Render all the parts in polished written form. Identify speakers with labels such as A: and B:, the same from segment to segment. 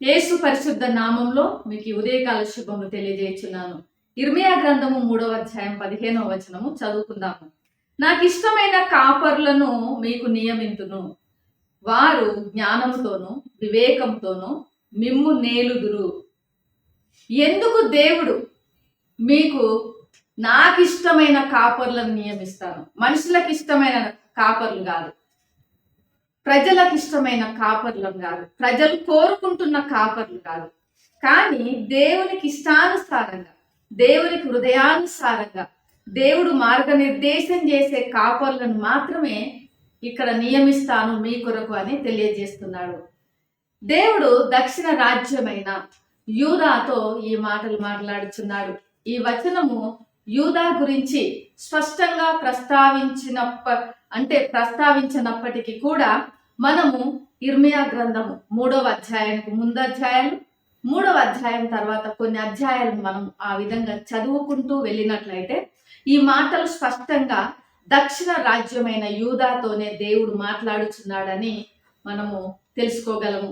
A: యేసు పరిశుద్ధ నామంలో మీకు ఉదయకాల శుభములు తెలియజేస్తున్నాను. ఇర్మియా గ్రంథము 3వ అధ్యాయం 15వ వచనము చదువుకుందాము. నాకు ఇష్టమైన కాపర్లను మీకు నియమింతును, వారు జ్ఞానముతోనూ వివేకంతోనూ మిమ్ము నేలుదురు. ఎందుకు దేవుడు మీకు నాకు ఇష్టమైన కాపర్లను నియమిస్తాను? మనుషులకు ఇష్టమైన కాపర్లు కాదు, ప్రజలకు ఇష్టమైన కాపర్లం కాదు, ప్రజలు కోరుకుంటున్న కాపర్లు కాదు, కానీ దేవునికి ఇష్టానుసారంగా, దేవునికి హృదయానుసారంగా దేవుడు మార్గనిర్దేశం చేసే కాపర్లను మాత్రమే ఇక్కడ నియమిస్తాను మీ కొరకు అని తెలియజేస్తున్నాడు. దేవుడు దక్షిణ రాజ్యమైన యూదాతో ఈ మాటలు మాట్లాడుచున్నాడు. ఈ వచనము యూదా గురించి స్పష్టంగా ప్రస్తావించినప్పటికీ కూడా మనము ఇర్మియా గ్రంథము 3వ అధ్యాయానికి ముందు అధ్యాయాలు, 3వ అధ్యాయం తర్వాత కొన్ని అధ్యాయాలను మనం ఆ విధంగా చదువుకుంటూ వెళ్ళినట్లయితే ఈ మాటలు స్పష్టంగా దక్షిణ రాజ్యమైన యూదాతోనే దేవుడు మాట్లాడుచున్నాడని మనము తెలుసుకోగలము.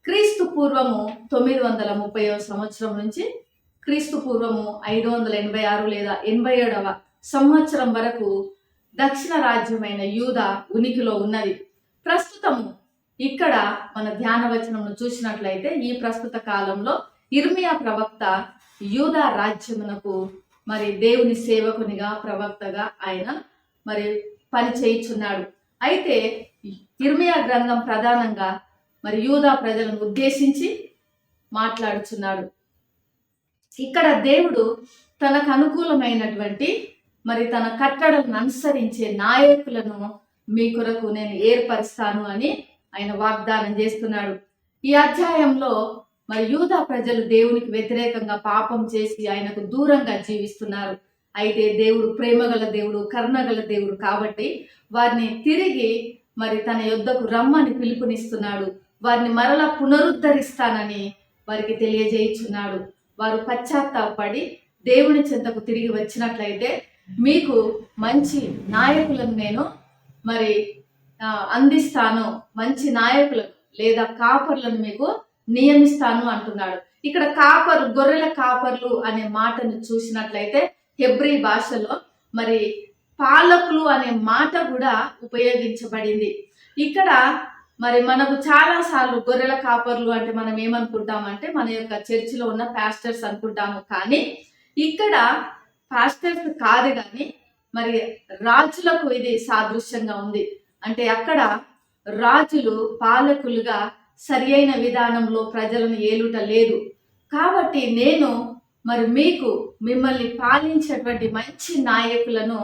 A: క్రీస్తు పూర్వము 930వ సంవత్సరం నుంచి క్రీస్తు పూర్వము 586 లేదా 87వ సంవత్సరం వరకు దక్షిణ రాజ్యమైన యూదా ఉనికిలో ఉన్నది. ప్రస్తుతము ఇక్కడ మన ధ్యాన వచనమును చూసినట్లయితే ఈ ప్రస్తుత కాలంలో ఇర్మియా ప్రవక్త యూదా రాజ్యమునకు మరి దేవుని సేవకునిగా, ప్రవక్తగా ఆయన మరి పని చేయుచున్నాడు. అయితే ఇర్మియా గ్రంథం ప్రధానంగా మరి యూదా ప్రజలను ఉద్దేశించి మాట్లాడుచున్నాడు. ఇక్కడ దేవుడు తనకు అనుకూలమైనటువంటి మరి తన కట్టడలను అనుసరించే నాయకులను మీ కొరకు నేను ఏర్పరుస్తాను అని ఆయన వాగ్దానం చేస్తున్నాడు. ఈ అధ్యాయంలో మరి యూదా ప్రజలు దేవునికి వ్యతిరేకంగా పాపం చేసి ఆయనకు దూరంగా జీవిస్తున్నారు. అయితే దేవుడు ప్రేమగల దేవుడు, కరుణగల దేవుడు కాబట్టి వారిని తిరిగి మరి తన యొద్దకు రమ్మని పిలుపునిస్తున్నాడు. వారిని మరలా పునరుద్ధరిస్తానని వారికి తెలియజేయుచున్నాడు. వారు పశ్చాత్తాపడి దేవుని చెంతకు తిరిగి వచ్చినట్లయితే మీకు మంచి నాయకులను నేను మరి అందిస్తాను, మంచి నాయకులను లేదా కాపర్లను మీకు నియమిస్తాను అంటున్నాడు. ఇక్కడ కాపర్లు, గొర్రెల కాపర్లు అనే మాటను చూసినట్లయితే హెబ్రీ భాషలో మరి పాలకులు అనే మాట కూడా ఉపయోగించబడింది. ఇక్కడ మరి మనకు చాలా సార్లు గొర్రెల కాపర్లు అంటే మనం ఏమనుకుంటామంటే మన యొక్క చర్చిలో ఉన్న పాస్టర్స్ అనుకుంటాము. కానీ ఇక్కడ పాస్టర్స్ కాదు, కానీ మరి రాజులకు ఇది సాదృశ్యంగా ఉంది. అంటే అక్కడ రాజులు పాలకులుగా సరి అయిన విధానంలో ప్రజలను ఏలుట లేదు. కాబట్టి నేను మరి మిమ్మల్ని పాలించేటువంటి మంచి నాయకులను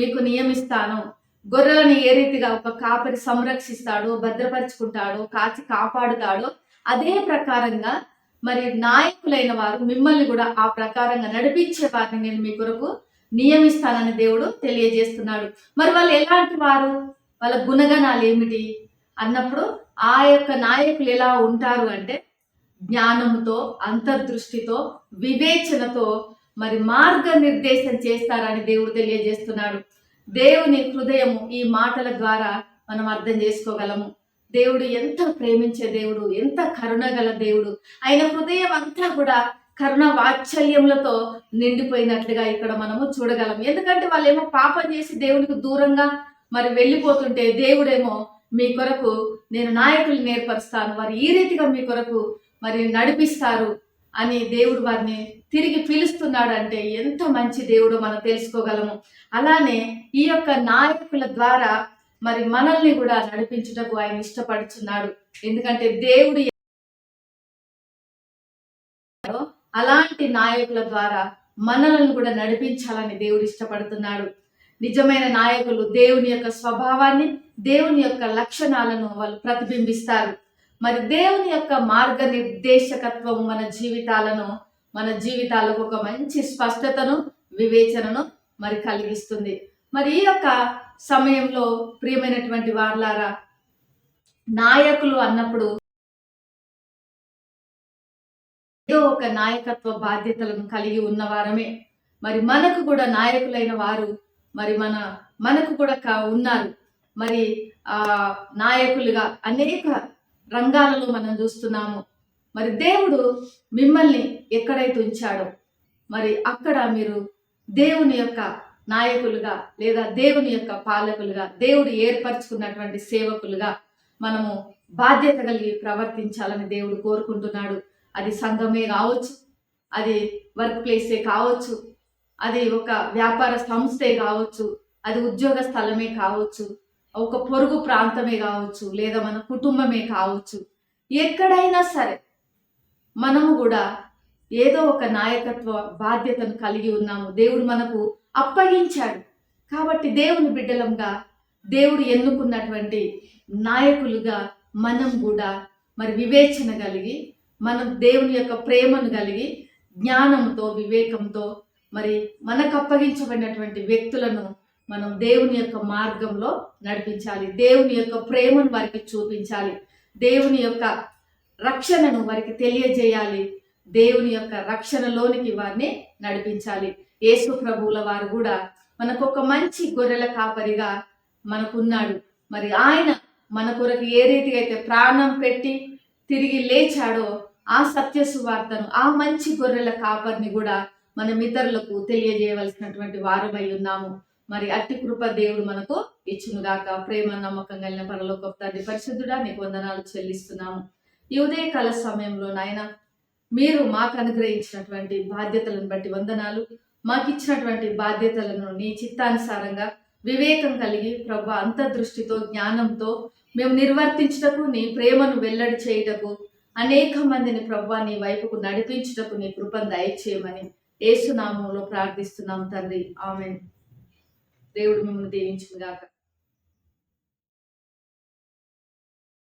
A: మీకు నియమిస్తాను. గొర్రెలను ఏ రీతిగా ఒక కాపరి సంరక్షిస్తాడో, భద్రపరుచుకుంటాడో, కాచి కాపాడుతాడో అదే ప్రకారంగా మరి నాయకులైన వారు మిమ్మల్ని కూడా ఆ ప్రకారంగా నడిపించే వారిని నేను మీ కొరకు నియమిస్తానని దేవుడు తెలియజేస్తున్నాడు. మరి వాళ్ళు ఎలాంటి వారు, వాళ్ళ గుణగణాలు ఏమిటి అన్నప్పుడు ఆ యొక్క నాయకులు ఎలా ఉంటారు అంటే జ్ఞానముతో, అంతర్దృష్టితో, వివేచనతో మరి మార్గనిర్దేశం చేస్తారని దేవుడు తెలియజేస్తున్నాడు. దేవుని హృదయము ఈ మాటల ద్వారా మనం అర్థం చేసుకోగలము. దేవుడు ఎంత ప్రేమించే దేవుడు, ఎంత కరుణగల దేవుడు. ఆయన హృదయం అంతా కూడా కరుణ వాత్సల్యములతో నిండిపోయినట్లుగా ఇక్కడ మనము చూడగలం. ఎందుకంటే వాళ్ళేమో పాపం చేసి దేవునికి దూరంగా మరి వెళ్ళిపోతుంటే దేవుడేమో మీ కొరకు నేను నాయకుల్ని ఏర్పరుస్తాను, వారు ఈ రీతిగా మీ కొరకు మరి నడిపిస్తారు అని దేవుడు వారిని తిరిగి పిలుస్తున్నాడు. అంటే ఎంత మంచి దేవుడో మనం తెలుసుకోగలము. అలానే ఈ యొక్క నాయకుల ద్వారా మరి మనల్ని కూడా నడిపించుటకు ఆయన ఇష్టపడుచున్నాడు. ఎందుకంటే దేవుడు అలాంటి నాయకుల ద్వారా మనల్ని కూడా నడిపించాలని దేవుడు ఇష్టపడుతున్నాడు. నిజమైన నాయకులు దేవుని యొక్క స్వభావాన్ని, దేవుని యొక్క లక్షణాలను వాళ్ళు ప్రతిబింబిస్తారు. మరి దేవుని యొక్క మార్గనిర్దేశకత్వం మన జీవితాలకు ఒక మంచి స్పష్టతను, వివేచనను మరి కలిగిస్తుంది. మరి ఈ యొక్క సమయంలో ప్రియమైనటువంటి వారలారా, నాయకులు అన్నప్పుడు ఏదో ఒక నాయకత్వ బాధ్యతలను కలిగి ఉన్నవారమే. మరి మనకు కూడా నాయకులైన వారు మరి మనకు కూడా ఉన్నారు. మరి నాయకులుగా అనేక రంగాలలో మనం చూస్తున్నాము. మరి దేవుడు మిమ్మల్ని ఎక్కడైతే ఉంచాడో మరి అక్కడ మీరు దేవుని యొక్క నాయకులుగా లేదా దేవుని యొక్క పాలకులుగా, దేవుడు ఏర్పరచుకున్నటువంటి సేవకులుగా మనము బాధ్యత కలిగి ప్రవర్తించాలని దేవుడు కోరుకుంటున్నాడు. అది సంఘమే కావచ్చు, అది వర్క్ ప్లేసే కావచ్చు, అది ఒక వ్యాపార సంస్థే కావచ్చు, అది ఉద్యోగ స్థలమే కావచ్చు, ఒక పొరుగు ప్రాంతమే కావచ్చు, లేదా మన కుటుంబమే కావచ్చు. ఎక్కడైనా సరే మనము కూడా ఏదో ఒక నాయకత్వ బాధ్యతను కలిగి ఉన్నాము. దేవుడు మనకు అప్పగించాడు. కాబట్టి దేవుని బిడ్డలంగా, దేవుడు ఎన్నుకున్నటువంటి నాయకులుగా మనం కూడా మరి వివేచన కలిగి, మనం దేవుని యొక్క ప్రేమను కలిగి, జ్ఞానంతో, వివేకంతో మరి మనకు అప్పగించబడినటువంటి వ్యక్తులను మనం దేవుని యొక్క మార్గంలో నడిపించాలి. దేవుని యొక్క ప్రేమను వారికి చూపించాలి. దేవుని యొక్క రక్షణను వారికి తెలియజేయాలి. దేవుని యొక్క రక్షణలోనికి వారిని నడిపించాలి. యేసు ప్రభువుల వారు కూడా మనకు ఒక మంచి గొర్రెల కాపరిగా మనకున్నాడు. మరి ఆయన మన కొరకు ఏ రీతిగా అయితే ప్రాణం పెట్టి తిరిగి లేచాడో ఆ సత్య సువార్తను, ఆ మంచి గొర్రెల కాపరిని కూడా మనం ఇతరులకు తెలియజేయవలసినటువంటి వారమై ఉన్నాము. మరి అట్టి కృప దేవుడు మనకు ఇచ్చునుగాక. ప్రేమ నమ్మకం కలిగిన పరలోకపు తండ్రి పరిశుద్ధుడా, నీకు వందనాలు చెల్లిస్తున్నాము. ఈ ఉదయకాల సమయంలో నాయన మీరు మాకు అనుగ్రహించినటువంటి బాధ్యతలను బట్టి వందనాలు. మాకు ఇచ్చినటువంటి బాధ్యతలను నీ చిత్తానుసారంగా వివేకం కలిగి ప్రభు అంతర్దృష్టితో, జ్ఞానంతో మేము నిర్వర్తించుటకు, నీ ప్రేమను వెల్లడి చేయుటకు, అనేక మందిని ప్రభు నీ వైపుకు నడిపించుటకు నీ కృపను దయచేయమని యేసు నామములో ప్రార్థిస్తున్నాం తండ్రి. ఆమేన్. దేవుడు మిమ్మల్ని దీవించుగాక.